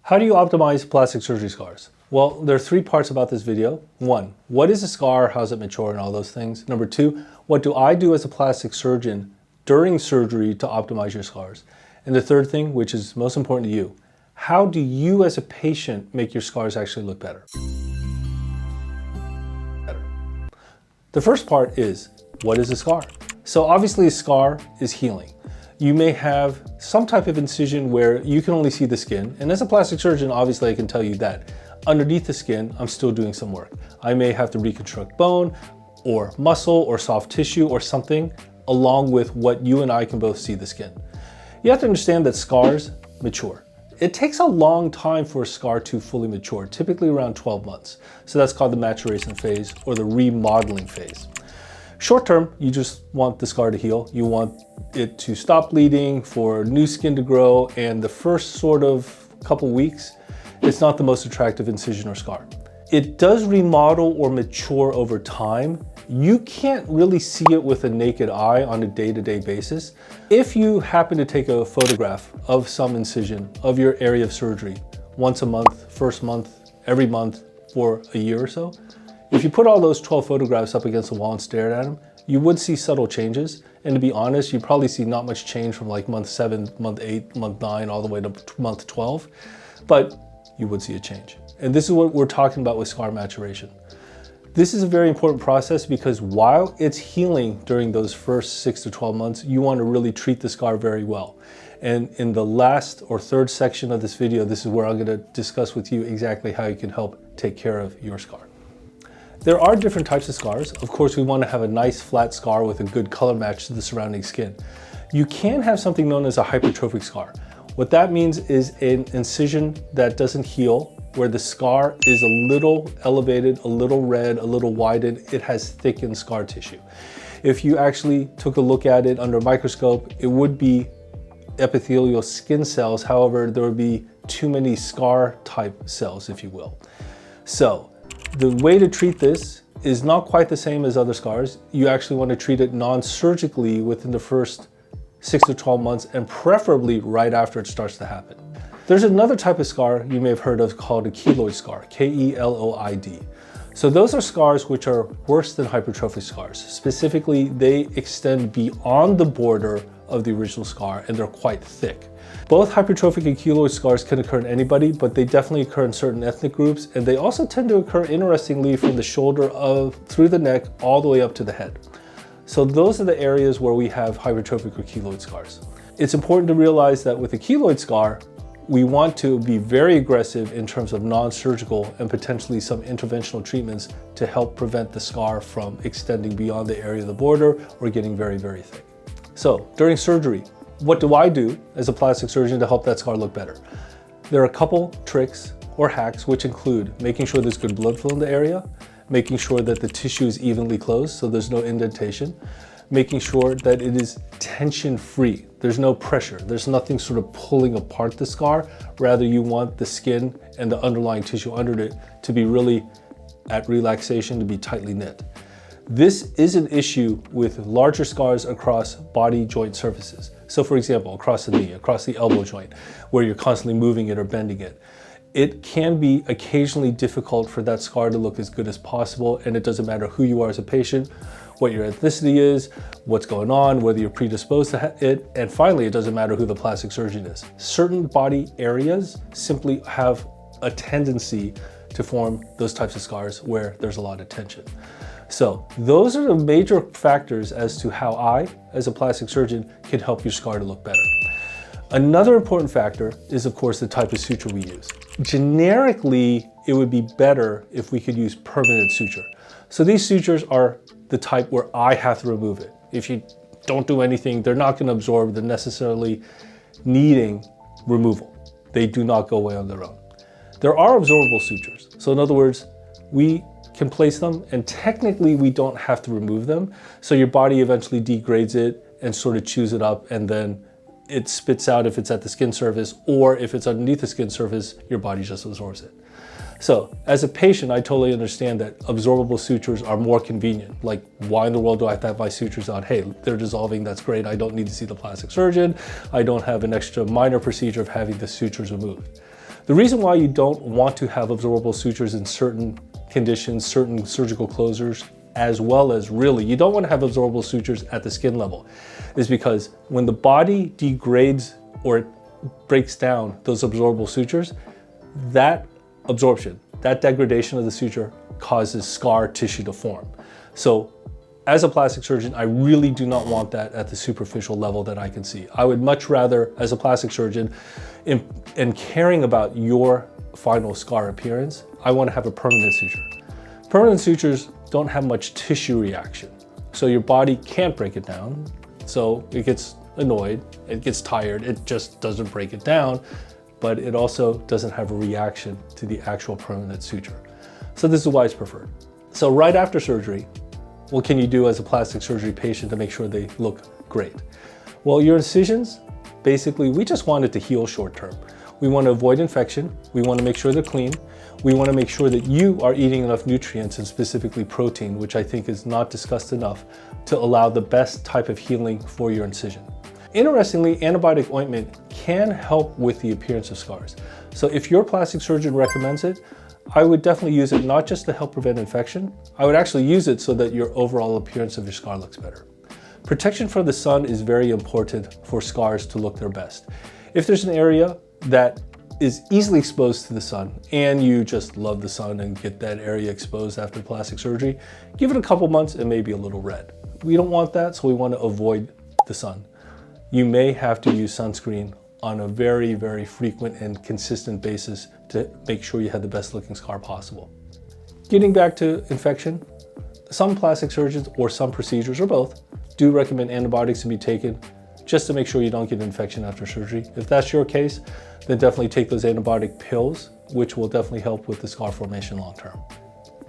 How do you optimize plastic surgery scars? Well, there are three parts about this video. One, what is a scar? How's it mature and all those things? Number two, what do I do as a plastic surgeon during surgery to optimize your scars? And the third thing, which is most important to you, how do you as a patient make your scars actually look better? The first part is, what is a scar? So obviously a scar is healing. You may have some type of incision where you can only see the skin. And as a plastic surgeon, obviously I can tell you that underneath the skin, I'm still doing some work. I may have to reconstruct bone or muscle or soft tissue or something along with what you and I can both see the skin. You have to understand that scars mature. It takes a long time for a scar to fully mature, typically around 12 months. So that's called the maturation phase or the remodeling phase. Short term, you just want the scar to heal. You want it to stop bleeding, for new skin to grow, and the first sort of couple weeks, it's not the most attractive incision or scar. It does remodel or mature over time. You can't really see it with a naked eye on a day-to-day basis. If you happen to take a photograph of some incision of your area of surgery once a month, first month, every month for a year or so, if you put all those 12 photographs up against the wall and stared at them, you would see subtle changes. And to be honest, you probably see not much change from like month 7, month 8, month 9, all the way to month 12, but you would see a change. And this is what we're talking about with scar maturation. This is a very important process because while it's healing during those first 6 to 12 months, you want to really treat the scar very well. And in the last or third section of this video, this is where I'm going to discuss with you exactly how you can help take care of your scar. There are different types of scars. Of course, we want to have a nice flat scar with a good color match to the surrounding skin. You can have something known as a hypertrophic scar. What that means is an incision that doesn't heal, where the scar is a little elevated, a little red, a little widened. It has thickened scar tissue. If you actually took a look at it under a microscope, it would be epithelial skin cells. However, there would be too many scar type cells, if you will. So the way to treat this is not quite the same as other scars. You actually want to treat it non-surgically within the first 6 to 12 months and preferably right after it starts to happen. There's another type of scar you may have heard of called a keloid scar, K-E-L-O-I-D. So those are scars which are worse than hypertrophic scars. Specifically, they extend beyond the border of the original scar and they're quite thick. Both hypertrophic and keloid scars can occur in anybody, but they definitely occur in certain ethnic groups, and they also tend to occur, interestingly, from the shoulder through the neck all the way up to the head. So those are the areas where we have hypertrophic or keloid scars. It's important to realize that with a keloid scar, we want to be very aggressive in terms of non-surgical and potentially some interventional treatments to help prevent the scar from extending beyond the area of the border or getting very, very thick. So during surgery, what do I do as a plastic surgeon to help that scar look better? There are a couple tricks or hacks which include making sure there's good blood flow in the area, making sure that the tissue is evenly closed so there's no indentation, making sure that it is tension-free. There's no pressure. There's nothing sort of pulling apart the scar. Rather, you want the skin and the underlying tissue under it to be really at relaxation, to be tightly knit. This is an issue with larger scars across body joint surfaces. So for example, across the knee, across the elbow joint, where you're constantly moving it or bending it. It can be occasionally difficult for that scar to look as good as possible, and it doesn't matter who you are as a patient, what your ethnicity is, what's going on, whether you're predisposed to it, and finally, it doesn't matter who the plastic surgeon is. Certain body areas simply have a tendency to form those types of scars where there's a lot of tension. So those are the major factors as to how I, as a plastic surgeon, can help your scar to look better. Another important factor is, of course, the type of suture we use. Generically, it would be better if we could use permanent suture. So these sutures are the type where I have to remove it. If you don't do anything, they're not going to absorb, they're necessarily needing removal. They do not go away on their own. There are absorbable sutures. So in other words, we can place them and technically we don't have to remove them. So your body eventually degrades it and sort of chews it up, and then it spits out if it's at the skin surface, or if it's underneath the skin surface, your body just absorbs it. So as a patient, I totally understand that absorbable sutures are more convenient. Like, why in the world do I have to have my sutures on? Hey, they're dissolving, that's great. I don't need to see the plastic surgeon. I don't have an extra minor procedure of having the sutures removed. The reason why you don't want to have absorbable sutures in certain conditions, certain surgical closures, as well as really, you don't want to have absorbable sutures at the skin level, is because when the body degrades or it breaks down those absorbable sutures, that absorption, that degradation of the suture causes scar tissue to form. So as a plastic surgeon, I really do not want that at the superficial level that I can see. I would much rather, as a plastic surgeon, in caring about your final scar appearance, I want to have a permanent suture. Permanent sutures don't have much tissue reaction. So your body can't break it down. So it gets annoyed, it gets tired, it just doesn't break it down, but it also doesn't have a reaction to the actual permanent suture. So this is why it's preferred. So right after surgery, what can you do as a plastic surgery patient to make sure they look great? Well, your incisions, basically, we just want it to heal short term. We want to avoid infection. We want to make sure they're clean. We want to make sure that you are eating enough nutrients and specifically protein, which I think is not discussed enough, to allow the best type of healing for your incision. Interestingly, antibiotic ointment can help with the appearance of scars. So if your plastic surgeon recommends it, I would definitely use it not just to help prevent infection, I would actually use it so that your overall appearance of your scar looks better. Protection from the sun is very important for scars to look their best. If there's an area that is easily exposed to the sun and you just love the sun and get that area exposed after plastic surgery, give it a couple months and maybe a little red. We don't want that, so we want to avoid the sun. You may have to use sunscreen on a very, very frequent and consistent basis to make sure you have the best looking scar possible. Getting back to infection, some plastic surgeons or some procedures or both do recommend antibiotics to be taken just to make sure you don't get an infection after surgery. If that's your case, then definitely take those antibiotic pills, which will definitely help with the scar formation long term.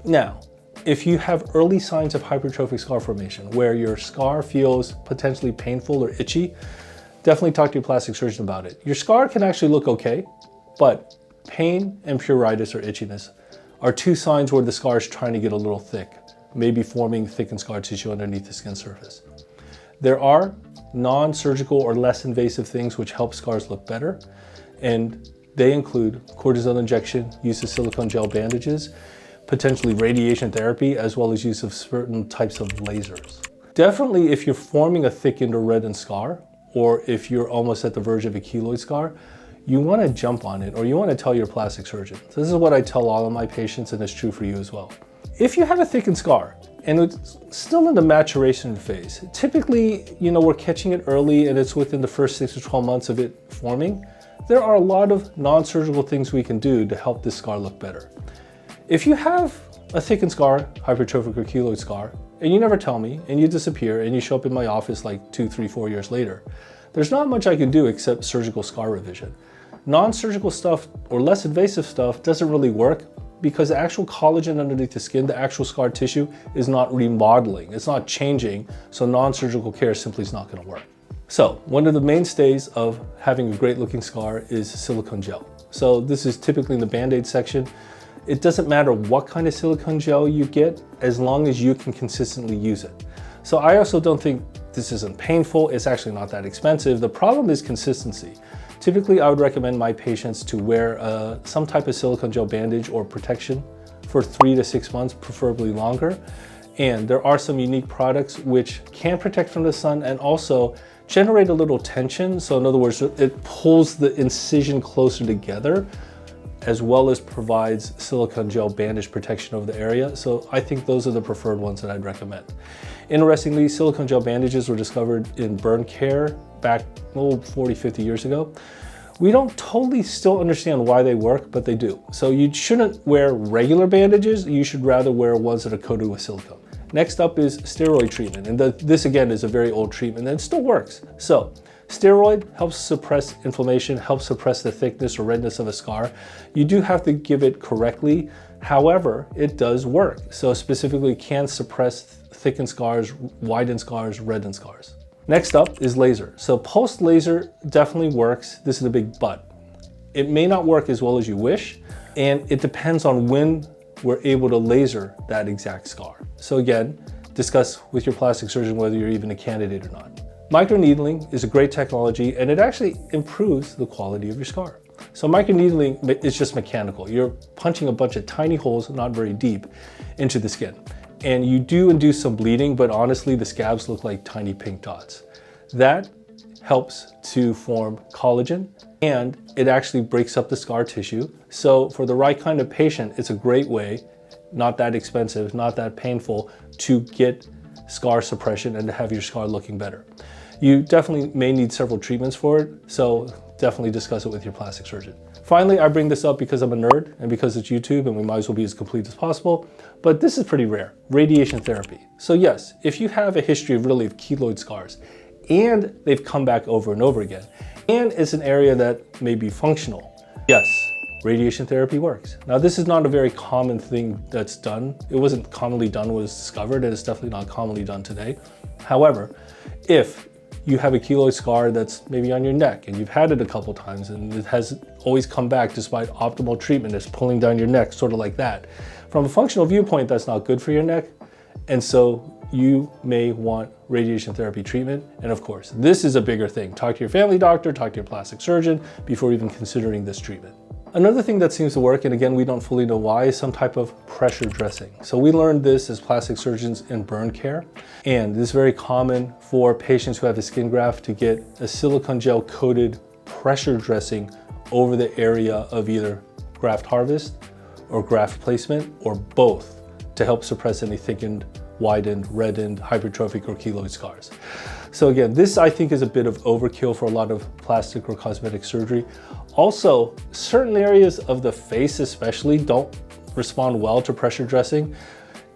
Now, if you have early signs of hypertrophic scar formation where your scar feels potentially painful or itchy, definitely talk to your plastic surgeon about it. Your scar can actually look okay, but pain and pruritus or itchiness are two signs where the scar is trying to get a little thick, maybe forming thickened scar tissue underneath the skin surface. There are non-surgical or less invasive things which help scars look better, and they include cortisone injection, use of silicone gel bandages, potentially radiation therapy, as well as use of certain types of lasers. Definitely if you're forming a thickened or reddened scar, or if you're almost at the verge of a keloid scar, you want to jump on it, or you want to tell your plastic surgeon. So this is what I tell all of my patients, and it's true for you as well. If you have a thickened scar and it's still in the maturation phase, typically, we're catching it early and it's within the first 6 to 12 months of it forming, there are a lot of non-surgical things we can do to help this scar look better. If you have a thickened scar, hypertrophic or keloid scar, and you never tell me, and you disappear, and you show up in my office like 2, 3, 4 years later, there's not much I can do except surgical scar revision. Non-surgical stuff or less invasive stuff doesn't really work because the actual collagen underneath the skin, the actual scar tissue, is not remodeling, it's not changing, so non-surgical care simply is not going to work. So one of the mainstays of having a great looking scar is silicone gel. So this is typically in the Band-Aid section. It doesn't matter what kind of silicone gel you get as long as you can consistently use it. So I also don't think this isn't painful. It's actually not that expensive. The problem is consistency. Typically, I would recommend my patients to wear some type of silicone gel bandage or protection for 3 to 6 months, preferably longer. And there are some unique products which can protect from the sun and also generate a little tension. So in other words, it pulls the incision closer together, as well as provides silicone gel bandage protection over the area. So I think those are the preferred ones that I'd recommend. Interestingly, silicone gel bandages were discovered in burn care back 40, 50 years ago. We don't totally still understand why they work, but they do. So you shouldn't wear regular bandages. You should rather wear ones that are coated with silicone. Next up is steroid treatment. And this again is a very old treatment and it still works. So steroid helps suppress inflammation, helps suppress the thickness or redness of a scar. You do have to give it correctly. However, it does work. So specifically can suppress thickened scars, widened scars, reddened scars. Next up is laser. So post laser definitely works. This is a big but. It may not work as well as you wish, and it depends on when we're able to laser that exact scar. So again, discuss with your plastic surgeon whether you're even a candidate or not. Microneedling is a great technology and it actually improves the quality of your scar. So microneedling is just mechanical. You're punching a bunch of tiny holes, not very deep, into the skin. And you do induce some bleeding, but honestly, the scabs look like tiny pink dots. That helps to form collagen, and it actually breaks up the scar tissue. So for the right kind of patient, it's a great way, not that expensive, not that painful, to get scar suppression and to have your scar looking better. You definitely may need several treatments for it, so definitely discuss it with your plastic surgeon. Finally, I bring this up because I'm a nerd and because it's YouTube and we might as well be as complete as possible, but this is pretty rare, radiation therapy. So yes, if you have a history of really keloid scars and they've come back over and over again, and it's an area that may be functional, yes, radiation therapy works. Now, this is not a very common thing that's done. It wasn't commonly done when it was discovered, and it's definitely not commonly done today. However, if you have a keloid scar that's maybe on your neck and you've had it a couple times and it has always come back despite optimal treatment, it's pulling down your neck, sort of like that. From a functional viewpoint, that's not good for your neck. And so you may want radiation therapy treatment. And of course, this is a bigger thing. Talk to your family doctor, talk to your plastic surgeon before even considering this treatment. Another thing that seems to work, and again, we don't fully know why, is some type of pressure dressing. So we learned this as plastic surgeons in burn care. And this is very common for patients who have a skin graft to get a silicone gel coated pressure dressing over the area of either graft harvest or graft placement or both to help suppress any thickened, widened, reddened, hypertrophic or keloid scars. So again, this I think is a bit of overkill for a lot of plastic or cosmetic surgery. Also, certain areas of the face especially don't respond well to pressure dressing.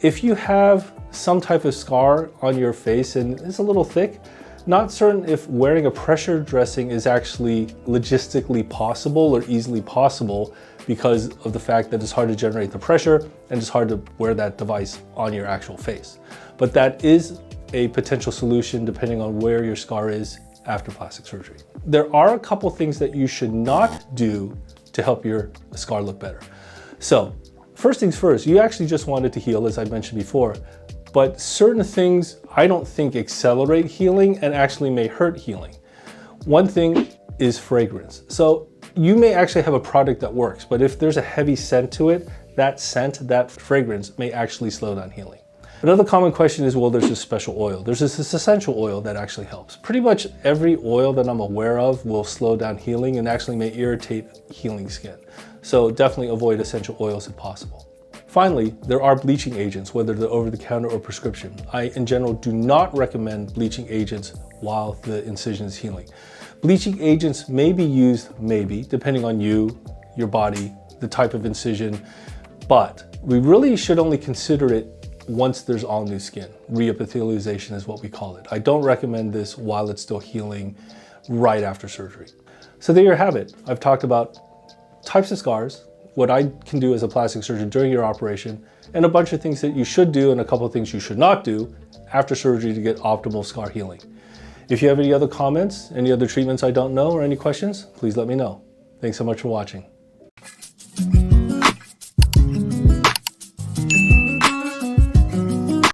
If you have some type of scar on your face and it's a little thick, not certain if wearing a pressure dressing is actually logistically possible or easily possible because of the fact that it's hard to generate the pressure and it's hard to wear that device on your actual face. But that is a potential solution depending on where your scar is after plastic surgery. There are a couple things that you should not do to help your scar look better. So first things first, you actually just want it to heal, as I mentioned before, but certain things I don't think accelerate healing and actually may hurt healing. One thing is fragrance. So you may actually have a product that works, but if there's a heavy scent to it, that scent, that fragrance may actually slow down healing. Another common question is, well, there's this special oil. There's this essential oil that actually helps. Pretty much every oil that I'm aware of will slow down healing and actually may irritate healing skin. So definitely avoid essential oils if possible. Finally, there are bleaching agents, whether they're over the counter or prescription. I, in general, do not recommend bleaching agents while the incision is healing. Bleaching agents may be used, maybe, depending on you, your body, the type of incision, but we really should only consider it once there's all new skin. Reepithelialization is what we call it. I don't recommend this while it's still healing right after surgery. So there you have it. I've talked about types of scars, what I can do as a plastic surgeon during your operation, and a bunch of things that you should do and a couple of things you should not do after surgery to get optimal scar healing. If you have any other comments, any other treatments I don't know, or any questions, please let me know. Thanks so much for watching.